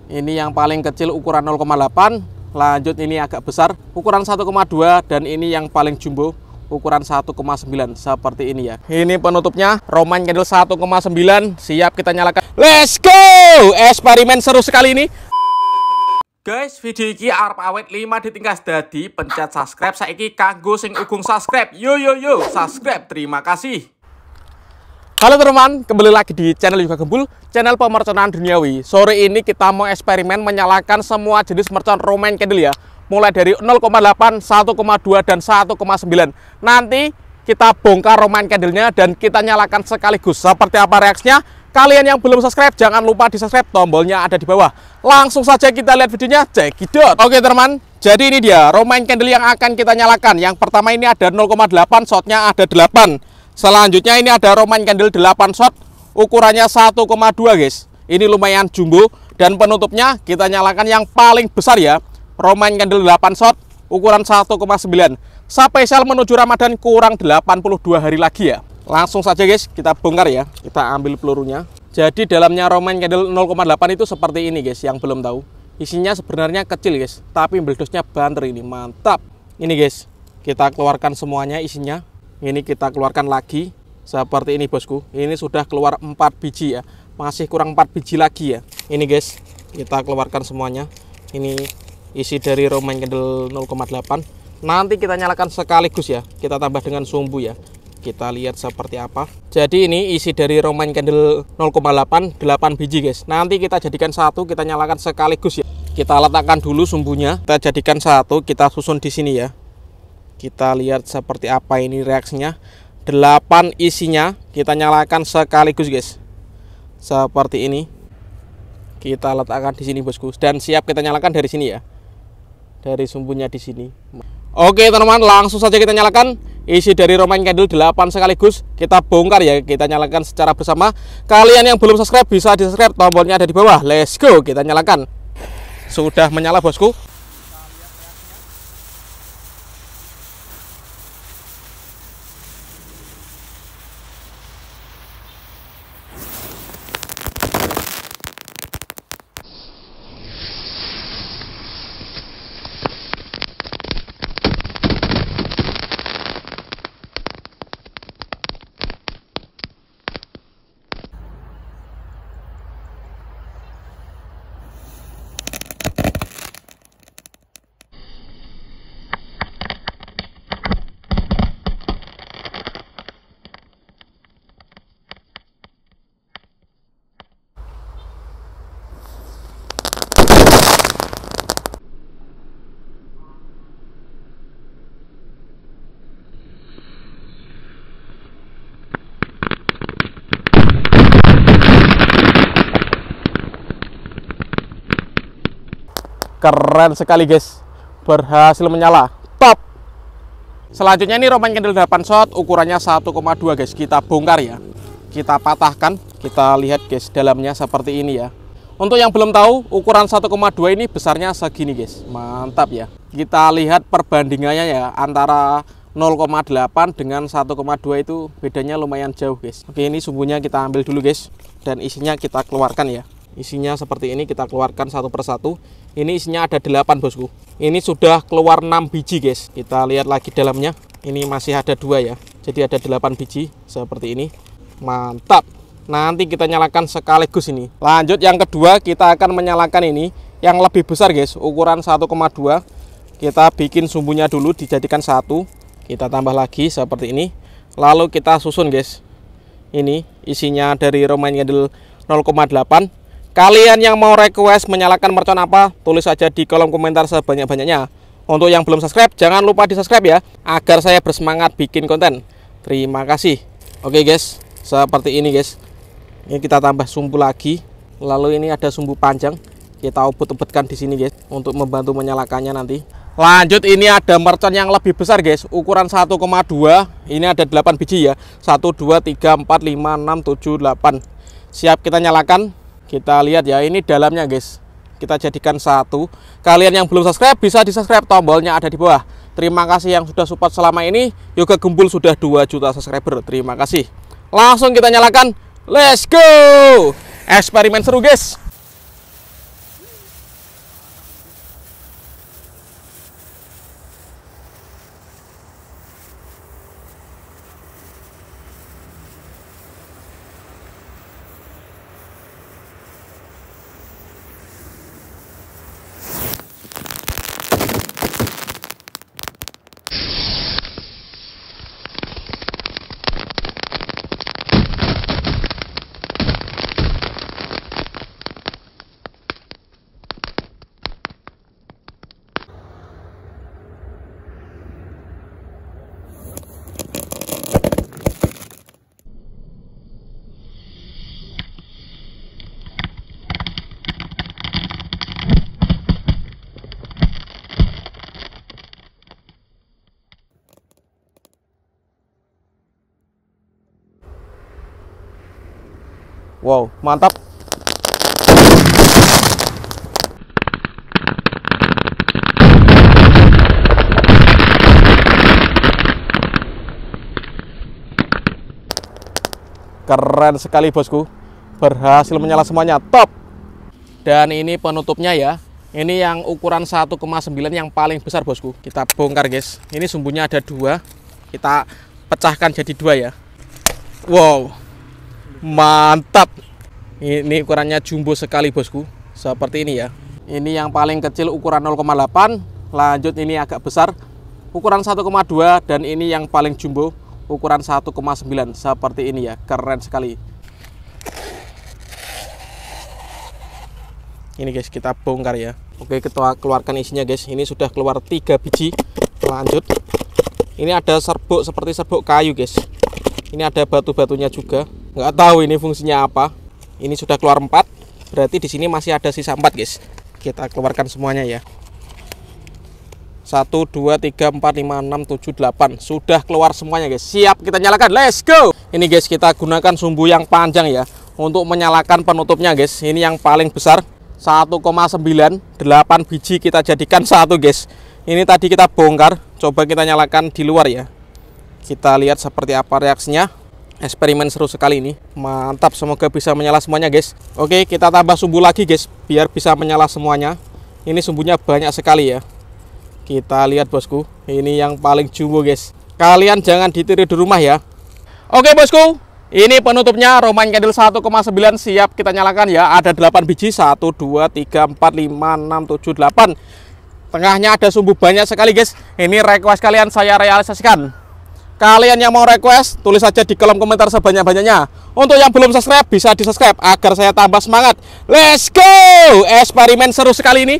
Ini yang paling kecil ukuran 0,8. Lanjut ini agak besar ukuran 1,2, dan ini yang paling jumbo ukuran 1,9 seperti ini ya. Ini penutupnya Roman candle 1,9. Siap kita nyalakan. Let's go. Eksperimen seru sekali ini. Guys, video ini arep awet 5 ditingkas dadi pencet subscribe saiki kanggo sing ugung subscribe. Yo subscribe. Terima kasih. Halo teman-teman, kembali lagi di channel Yoga Gembul, channel pemerconaan duniawi. Sore ini kita mau eksperimen menyalakan semua jenis mercon Roman candle ya. Mulai dari 0,8, 1,2 dan 1,9. Nanti kita bongkar Roman candle-nya dan kita nyalakan sekaligus. Seperti apa reaksinya? Kalian yang belum subscribe jangan lupa di subscribe, tombolnya ada di bawah. Langsung saja kita lihat videonya, cekidot. Oke teman, jadi ini dia Roman candle yang akan kita nyalakan. Yang pertama ini ada 0,8, shotnya ada 8. Selanjutnya ini ada Roman candle 8 shot, ukurannya 1,2 guys. Ini lumayan jumbo, dan penutupnya kita nyalakan yang paling besar ya. Roman candle 8 shot, ukuran 1,9. Spesial menuju Ramadan, kurang 82 hari lagi ya. Langsung saja guys, kita bongkar ya. Kita ambil pelurunya. Jadi dalamnya Roman candle 0,8 itu seperti ini guys, yang belum tahu. Isinya sebenarnya kecil guys, tapi meledosnya banter ini, mantap. Ini guys, kita keluarkan semuanya isinya. Ini kita keluarkan lagi seperti ini bosku. Ini sudah keluar 4 biji ya. Masih kurang 4 biji lagi ya. Ini guys, kita keluarkan semuanya. Ini isi dari Roman candle 0,8. Nanti kita nyalakan sekaligus ya. Kita tambah dengan sumbu ya. Kita lihat seperti apa. Jadi ini isi dari Roman candle 0,8, 8 biji guys. Nanti kita jadikan satu, kita nyalakan sekaligus ya. Kita letakkan dulu sumbunya. Kita jadikan satu, kita susun di sini ya. Kita lihat seperti apa ini reaksinya. 8 isinya kita nyalakan sekaligus guys. Seperti ini. Kita letakkan di sini bosku, dan siap kita nyalakan dari sini ya. Dari sumbunya di sini. Oke teman-teman, langsung saja kita nyalakan. Isi dari Roman candle 8 sekaligus kita bongkar ya. Kita nyalakan secara bersama. Kalian yang belum subscribe bisa di subscribe, tombolnya ada di bawah. Let's go, kita nyalakan. Sudah menyala bosku. Keren sekali guys, berhasil menyala, top. Selanjutnya ini Roman candle 8 shot, ukurannya 1,2 guys. Kita bongkar ya, kita patahkan. Kita lihat guys, dalamnya seperti ini ya. Untuk yang belum tahu, ukuran 1,2 ini besarnya segini guys, mantap ya. Kita lihat perbandingannya ya, antara 0,8 dengan 1,2 itu bedanya lumayan jauh guys. Oke, ini sumbunya kita ambil dulu guys, dan isinya kita keluarkan ya. Isinya seperti ini, kita keluarkan satu persatu. Ini isinya ada 8 bosku. Ini sudah keluar 6 biji guys. Kita lihat lagi dalamnya. Ini masih ada 2 ya. Jadi ada 8 biji seperti ini. Mantap. Nanti kita nyalakan sekaligus ini. Lanjut yang kedua, kita akan menyalakan ini yang lebih besar guys, ukuran 1,2. Kita bikin sumbunya dulu, dijadikan satu. Kita tambah lagi seperti ini. Lalu kita susun guys. Ini isinya dari Roman candle 0,8. Kalian yang mau request menyalakan mercon apa, tulis saja di kolom komentar sebanyak-banyaknya. Untuk yang belum subscribe, jangan lupa di subscribe ya, agar saya bersemangat bikin konten. Terima kasih. Oke guys, seperti ini guys. Ini kita tambah sumbu lagi. Lalu ini ada sumbu panjang. Kita ubut-ubutkan di sini guys, untuk membantu menyalakannya nanti. Lanjut, ini ada mercon yang lebih besar guys, ukuran 1,2. Ini ada 8 biji ya. 1, 2, 3, 4, 5, 6, 7, 8. Siap kita nyalakan. Kita lihat ya, ini dalamnya guys. Kita jadikan satu. Kalian yang belum subscribe bisa di subscribe, tombolnya ada di bawah. Terima kasih yang sudah support selama ini. Yoga Gembul sudah 2 juta subscriber. Terima kasih. Langsung kita nyalakan. Let's go. Eksperimen seru guys. Wow, mantap. Keren sekali bosku, berhasil menyala semuanya, top. Dan ini penutupnya ya, ini yang ukuran 1,9 yang paling besar bosku. Kita bongkar guys, ini sumbunya ada 2, kita pecahkan jadi 2 ya. Wow, mantap. Ini ukurannya jumbo sekali bosku, seperti ini ya. Ini yang paling kecil ukuran 0,8, lanjut ini agak besar ukuran 1,2, dan ini yang paling jumbo ukuran 1,9 seperti ini ya. Keren sekali. Ini guys, kita bongkar ya. Oke, kita keluarkan isinya guys. Ini sudah keluar 3 biji. Lanjut, ini ada serbuk seperti serbuk kayu guys. Ini ada batu-batunya juga, nggak tahu ini fungsinya apa. Ini sudah keluar 4, berarti di sini masih ada sisa 4 guys. Kita keluarkan semuanya ya. 1, 2, 3, 4, 5, 6, 7, 8. Sudah keluar semuanya guys. Siap kita nyalakan. Let's go. Ini guys, kita gunakan sumbu yang panjang ya untuk menyalakan penutupnya guys. Ini yang paling besar 1,9, 8 biji kita jadikan 1 guys. Ini tadi kita bongkar, coba kita nyalakan di luar ya. Kita lihat seperti apa reaksinya. Eksperimen seru sekali ini. Mantap, semoga bisa menyala semuanya guys. Oke, kita tambah sumbu lagi guys biar bisa menyala semuanya. Ini sumbunya banyak sekali ya. Kita lihat bosku, ini yang paling jumbo guys. Kalian jangan ditiru di rumah ya. Oke bosku, ini penutupnya Romain Candle 1,9 siap kita nyalakan ya. Ada 8 biji, 1, 2, 3, 4, 5, 6, 7, 8. Tengahnya ada sumbu banyak sekali guys. Ini request kalian saya realisasikan. Kalian yang mau request, tulis saja di kolom komentar sebanyak-banyaknya. Untuk yang belum subscribe, bisa di subscribe agar saya tambah semangat. Let's go. Eksperimen seru sekali ini.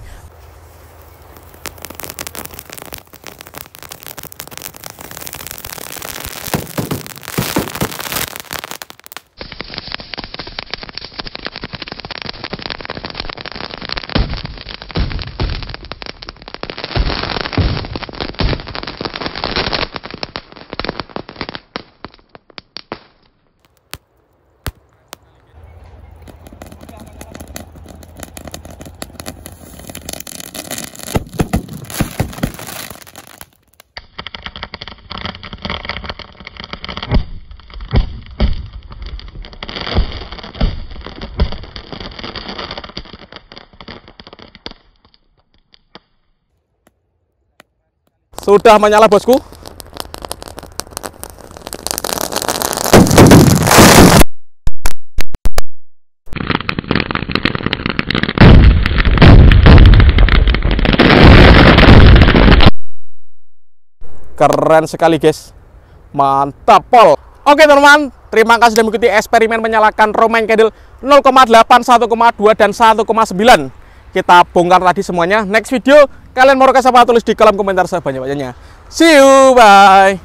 Sudah menyala bosku. Keren sekali guys. Mantap pol. Oke teman-teman, terima kasih sudah mengikuti eksperimen menyalakan Romain Candle 0,8, 1,2 dan 1,9. Kita bongkar tadi semuanya. Next video kalian mau request apa, tulis di kolom komentar sebanyak-banyaknya. See you, bye.